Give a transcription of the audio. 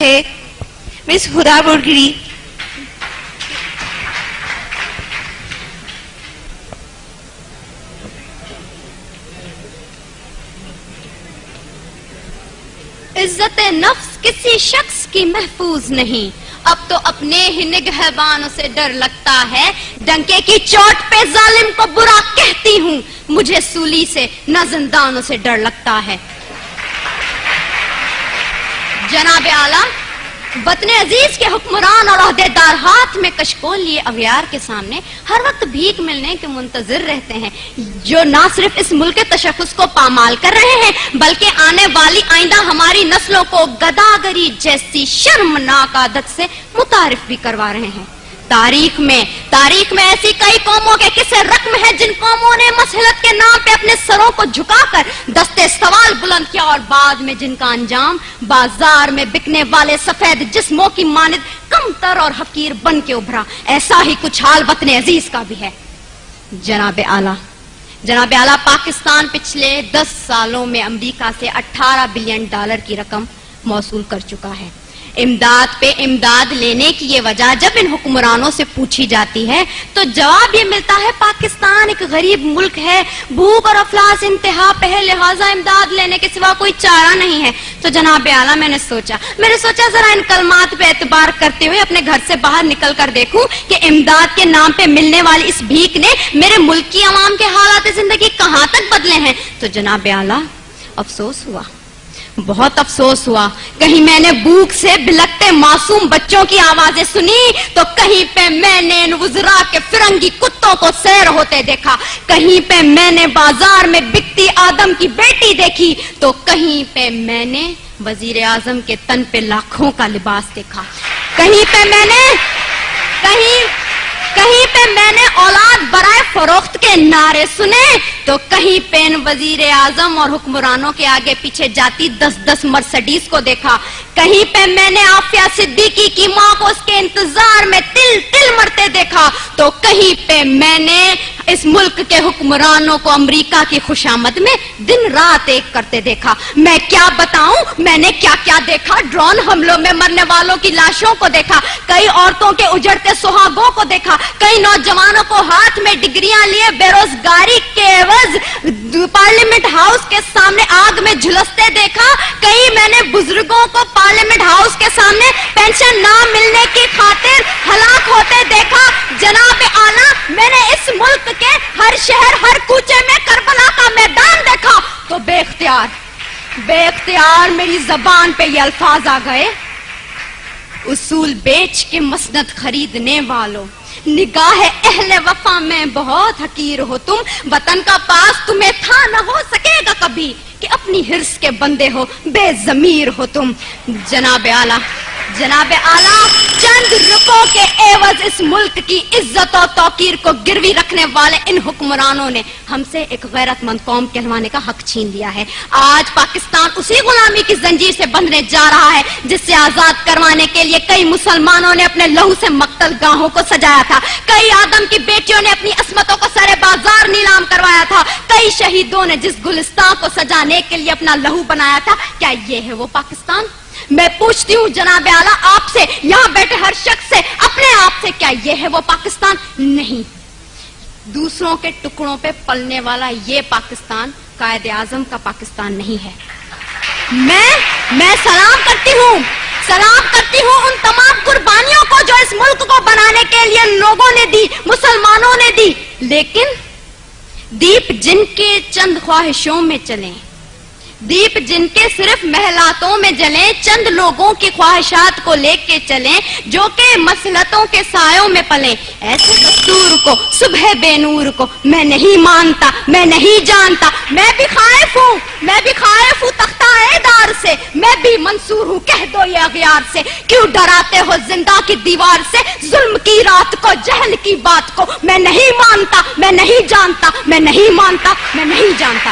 Sheikh, Miss Huda Burgiri. عزت نفس کسی شخص کی محفوظ نہیں، اب تو اپنے ہی نگہبانوں سے ڈر لگتا ہے، ڈنکے کی چوٹ پہ ظالم کو برا کہتی ہوں، مجھے سولی سے نہ زندانوں سے ڈر لگتا ہے۔ جناب اعلیٰ، وطن عزیز کے حکمران اور عہدیدار ہاتھ میں کشکول لیے اغیار کے سامنے ہر وقت بھیک ملنے کے منتظر رہتے ہیں، جو نہ صرف اس ملک کے تشخص کو پامال کر رہے ہیں بلکہ آنے والی آئندہ ہماری نسلوں کو گداگری جیسی شرمناک عادت سے متعارف بھی کروا رہے ہیں۔ تاریخ میں ایسی کئی قوموں کے قصے رقم ہیں جن قوموں نے مسلط کے نام پہ اپنے سروں کو جھکا کر دستے سوال بلند کیا اور بعد میں جن کا انجام بازار میں بکنے والے سفید جسموں کی مانند کمتر اور حقیر بن کے ابھرا، ایسا ہی کچھ حال وطن عزیز کا بھی ہے۔ جناب اعلیٰ، پاکستان پچھلے 10 سالوں میں امریکہ سے $18 بلین کی رقم موصول کر چکا ہے۔ امداد پہ امداد لینے کی یہ وجہ جب ان حکمرانوں سے پوچھی جاتی ہے تو جواب یہ ملتا ہے پاکستان ایک غریب ملک ہے، بھوک اور افلاس انتہا پہ ہے، لہٰذا امداد لینے کے سوا کوئی چارہ نہیں ہے۔ تو جناب اعلیٰ، میں نے سوچا ذرا ان کلمات پہ اعتبار کرتے ہوئے اپنے گھر سے باہر نکل کر دیکھوں کہ امداد کے نام پہ ملنے والی اس بھیک نے میرے ملک کی عوام کے حالات زندگی کہاں تک بدلے ہیں۔ تو جناب اعلیٰ، بہت افسوس ہوا، کہیں میں نے بھوک سے بلکتے معصوم بچوں کی آوازیں سنی تو کہیں پہ میں نے ان وزراء کے فرنگی کتوں کو سیر ہوتے دیکھا، کہیں پہ میں نے بازار میں بکتی آدم کی بیٹی دیکھی تو کہیں پہ میں نے وزیر اعظم کے تن پہ لاکھوں کا لباس دیکھا، کہیں پہ میں نے اولاد برائے فروخت کے نعرے سنے تو کہیں پہ ان وزیر اعظم اور حکمرانوں کے آگے پیچھے جاتی 10 مرسڈیز کو دیکھا، کہیں پہ میں نے عافیہ صدیقی کی ماں کو اس کے انتظار میں تل مرتے دیکھا تو کہیں پہ میں نے اس ملک کے حکمرانوں کو امریکہ کی خوشامد میں دن رات ایک کرتے دیکھا۔ میں کیا بتاؤں میں نے کیا کیا دیکھا، ڈرون حملوں میں مرنے والوں کی لاشوں کو دیکھا، کئی عورتوں کے اجڑتے سہاگوں کو دیکھا، کئی نوجوانوں کو ہاتھ میں ڈگریاں لیے بے روزگاری کے عوض پارلیمنٹ ہاؤس کے سامنے آگ میں جھلستے دیکھا، کئی میں نے بزرگوں کو پارلیمنٹ ہاؤس کے سامنے پینشن نہ ملنے کی خاطر ہلاک ہوتے دیکھا۔ جناب اعلیٰ، میں نے اس ملک کے ہر شہر ہر کوچے میں کربلا کا میدان دیکھا تو بے اختیار میری زبان پہ یہ الفاظ آ گئے، اصول بیچ کے مسند خریدنے والوں، نگاہ اہل وفا میں بہت حقیر ہو تم، وطن کا پاس تمہیں تھا نہ ہو سکے گا کبھی کہ اپنی حرص کے بندے ہو، بے ضمیر ہو تم۔ جناب اعلیٰ، چند روپوں کے عوض اس ملک کی عزت و توقیر کو گروی رکھنے والے ان حکمرانوں نے ہم سے ایک غیرت مند قوم کہلوانے کا حق چھین لیا ہے۔ آج پاکستان اسی غلامی کی زنجیر سے بندھنے جا رہا ہے جس سے آزاد کروانے کے لیے کئی مسلمانوں نے اپنے لہو سے مقتل گاہوں کو سجایا تھا، کئی آدم کی بیٹیوں نے اپنی عصمتوں کو سرے بازار نیلام کروایا تھا، کئی شہیدوں نے جس گلستان کو سجانے کے لیے اپنا لہو بنایا تھا۔ کیا یہ ہے وہ پاکستان؟ میں پوچھتی ہوں جناب اعلیٰ آپ سے، یہاں بیٹھے ہر شخص سے، اپنے آپ سے، کیا یہ ہے وہ پاکستان؟ نہیں، دوسروں کے ٹکڑوں پہ پلنے والا یہ پاکستان قائد اعظم کا پاکستان نہیں ہے۔ میں سلام کرتی ہوں ان تمام قربانیوں کو جو اس ملک کو بنانے کے لیے لوگوں نے دی، مسلمانوں نے دی، لیکن دیپ جن کے چند خواہشوں میں چلیں، دیپ جن کے صرف محلاتوں میں جلیں، چند لوگوں کی خواہشات کو لے کے چلیں جو کہ مسلطوں کے سایوں میں پلیں، ایسے دستور کو، صبح بے نور کو میں نہیں مانتا، میں نہیں جانتا۔ میں بھی خائف ہوں تختہ دار سے، میں بھی منصور ہوں، کہہ دو یہ اغیار سے، کیوں ڈراتے ہو زندہ کی دیوار سے، ظلم کی رات کو، جہل کی بات کو میں نہیں مانتا، میں نہیں جانتا، میں نہیں مانتا، میں نہیں جانتا۔